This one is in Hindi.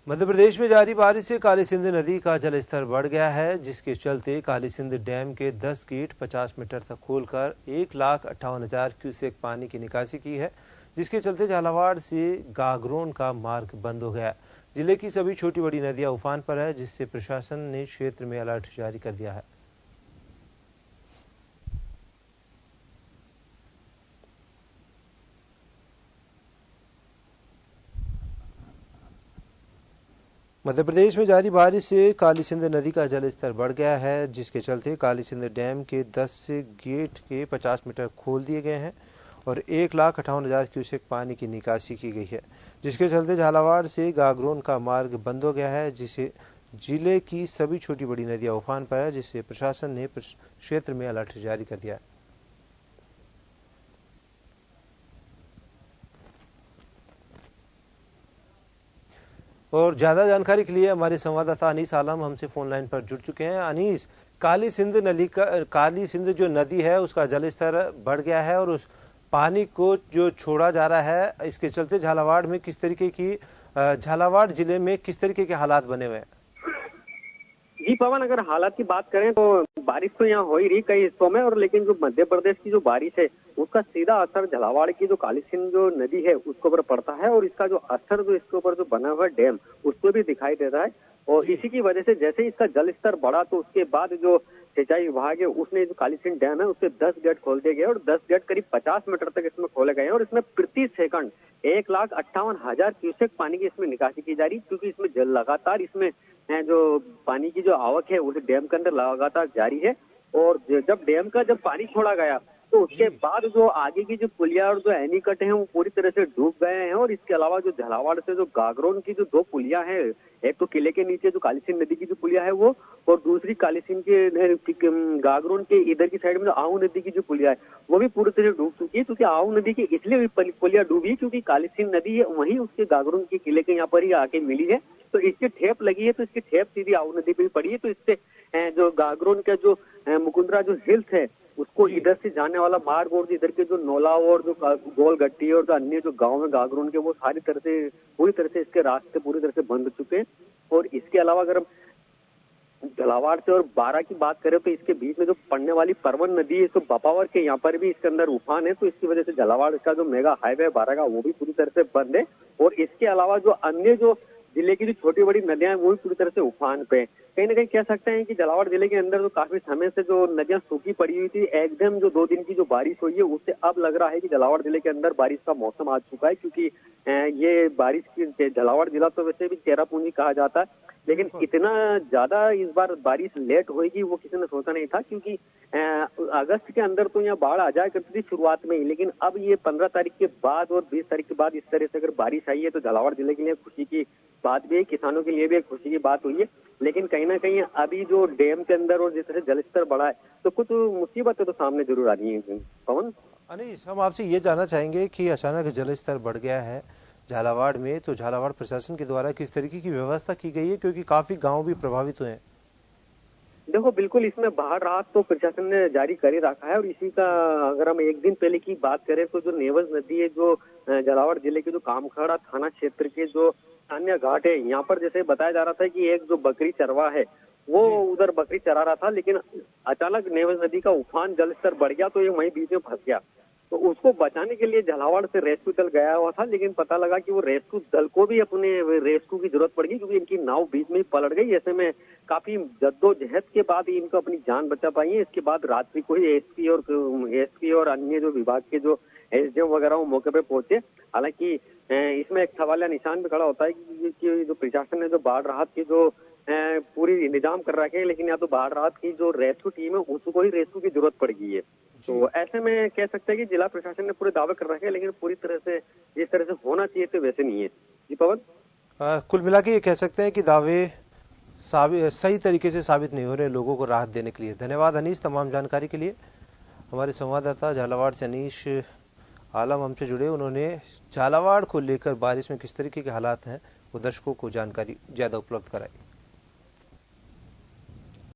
मध्य प्रदेश में जारी बारिश से काली सिंध नदी का जलस्तर बढ़ गया है, जिसके चलते काली सिंध डैम के 10 गेट 50 मीटर तक खोलकर 1,58,000 क्यूसेक पानी की निकासी की है, जिसके चलते झालावाड़ से गागरोन का मार्ग बंद हो गया। जिले की सभी छोटी बड़ी नदियां उफान पर है, जिससे प्रशासन ने क्षेत्र में अलर्ट जारी कर दिया है। मध्य प्रदेश में जारी बारिश से काली सिंध नदी का जलस्तर बढ़ गया है, जिसके चलते काली सिंध डैम के 10 गेट के 50 मीटर खोल दिए गए हैं और 1,58,000 क्यूसेक पानी की निकासी की गई है, जिसके चलते झालावाड़ से गागरोन का मार्ग बंद हो गया है, जिसे जिले की सभी छोटी बड़ी नदियां उफान पर है, जिससे प्रशासन ने क्षेत्र में अलर्ट जारी कर दिया है। और ज्यादा जानकारी के लिए हमारे संवाददाता अनीस आलम हमसे फोन लाइन पर जुड़ चुके हैं। अनीस, काली सिंध जो नदी है उसका जलस्तर बढ़ गया है और उस पानी को जो छोड़ा जा रहा है, इसके चलते झालावाड़ जिले में किस तरीके के हालात बने हुए हैं? जी पवन, अगर हालात की बात करें तो बारिश तो यहाँ हो ही रही कई हिस्सों में, और लेकिन जो मध्य प्रदेश की जो बारिश है उसका सीधा असर झालावाड़ की जो काली सिंध जो नदी है उसके ऊपर पड़ता है, और इसका जो असर जो इसके ऊपर जो बना हुआ डैम उस पर भी दिखाई देता है। और इसी की वजह से जैसे इसका जल स्तर बढ़ा तो उसके बाद जो सिंचाई विभाग है उसने जो काली सिंध डैम है उसके 10 गेट खोल दिए गए और 10 गेट करीब 50 मीटर तक इसमें खोले गए हैं, और इसमें प्रति सेकंड 1,58,000 क्यूसेक पानी की इसमें निकासी की जा रही है, क्योंकि इसमें जल लगातार इसमें जो पानी की जो आवक है उस डैम के अंदर लगातार जारी है। और जब डैम का जब पानी छोड़ा गया तो उसके बाद जो आगे की जो पुलिया और जो एनीकट है वो पूरी तरह से डूब गए हैं, और इसके अलावा जो झालावाड़ से जो गागरोन की जो 2 पुलिया है, एक तो किले के नीचे जो काली सिंध नदी की जो पुलिया है वो, और दूसरी काली सिंध के गागरोन के इधर की साइड में जो आऊ नदी की जो पुलिया है वो भी पूरी तरह डूब चुकी है। क्योंकि आऊ नदी की इसलिए पुलिया डूबी क्योंकि काली सिंध नदी है वही उसके गागरोन के किले के यहाँ पर ही आके मिली है, तो इसकी ठेप लगी है, तो इसकी ठेप सीधी आऊ नदी पे पड़ी है। तो इससे जो गागरोन का जो मुकुंदरा जो हिल्स है उसको इधर से जाने वाला मार्ग और इधर के जो नोला और जो गोल गट्टी और जो अन्य जो गांव में गागरोन के वो सारी तरह से पूरी तरह से इसके रास्ते पूरी तरह से बंद हो चुके हैं। और इसके अलावा अगर हम झालावाड़ से और बारा की बात करें तो इसके बीच में जो पड़ने वाली परवन नदी है तो बपावर के यहाँ पर भी इसके अंदर उफान है, तो इसकी वजह से झालावाड़ का जो मेगा हाईवे बारा का वो भी पूरी तरह से बंद है। और इसके अलावा जो अन्य जो जिले की जो छोटी बड़ी नदियां हैं वो भी पूरी तरह से उफान पे। कहीं ना कहीं कह सकते हैं कि झालावाड़ जिले के अंदर जो काफी समय से जो नदियां सूखी पड़ी हुई थी, एकदम जो 2 दिन की जो बारिश हुई है उससे अब लग रहा है कि झालावाड़ जिले के अंदर बारिश का मौसम आ चुका है, क्योंकि ये बारिश की झालावाड़ जिला तो वैसे भी चेरापूंजी कहा जाता है, लेकिन इतना ज्यादा इस बार बारिश लेट होगी वो किसी ने सोचा नहीं था, क्योंकि अगस्त के अंदर तो यहाँ बाढ़ आ जाया करती थी शुरुआत में ही, लेकिन अब ये 15 तारीख के बाद और 20 तारीख के बाद इस तरह से अगर बारिश आई है तो झालावाड़ जिले के लिए खुशी की बात भी है, किसानों के लिए भी एक खुशी की बात हुई है। लेकिन कहीं ना कहीं अभी जो डैम के अंदर और जिस तरह जलस्तर बढ़ा है तो कुछ मुसीबतें तो सामने जरूर आ रही है। पवन, अनीस, हम आपसे ये जानना चाहेंगे कि अचानक जलस्तर बढ़ गया है झालावाड़ में, तो झालावाड़ प्रशासन के द्वारा किस तरीके की व्यवस्था की गई है, क्योंकि काफी गांव भी प्रभावित हुए हैं? देखो बिल्कुल इसमें बाढ़ राहत तो प्रशासन ने जारी कर ही रखा है, और इसी का अगर हम एक दिन पहले की बात करें तो जो नेवज नदी है जो झालावाड़ जिले के जो कामखड़ा थाना क्षेत्र के जो अन्य घाट है यहाँ पर जैसे बताया जा रहा था कि एक जो बकरी चरवा है वो उधर बकरी चरा रहा था, लेकिन अचानक नेवज नदी का उफान जलस्तर बढ़ गया तो ये वहीं बीच में फंस गया। तो उसको बचाने के लिए झालावाड़ से रेस्क्यू दल गया हुआ था, लेकिन पता लगा कि वो रेस्क्यू दल को भी अपने रेस्क्यू की जरूरत पड़ गई, क्योंकि इनकी नाव बीच में ही पलट गई। ऐसे में काफी जद्दोजहद के बाद इनको अपनी जान बचा पाई है। इसके बाद रात्रि को ही एसपी और अन्य जो विभाग के जो एसडीएम वगैरह वो मौके पे पहुंचे। हालांकि इसमें एक सवालिया निशान भी खड़ा होता है कि जो प्रशासन ने जो बाढ़ राहत की जो पूरी इंतजाम कर रखे हैं, लेकिन या तो बाढ़ राहत की जो रेस्क्यू टीम है उसको ही रेस्क्यू की जरूरत पड़ गई है। तो ऐसे में कह सकते हैं कि जिला प्रशासन ने पूरे दावे कर रखे हैं, लेकिन पूरी तरह से जिस तरह से होना चाहिए तो वैसे नहीं है। जी पवन, कुल मिला के ये कह सकते हैं कि दावे सही तरीके से साबित नहीं हो रहे लोगों को राहत देने के लिए। धन्यवाद अनीस, तमाम जानकारी के लिए। हमारे संवाददाता झालावाड़ से अनीश आलम हमसे जुड़े, उन्होंने झालावाड़ को लेकर बारिश में किस तरीके के हालात हैं वो दर्शकों को जानकारी ज्यादा उपलब्ध कराई।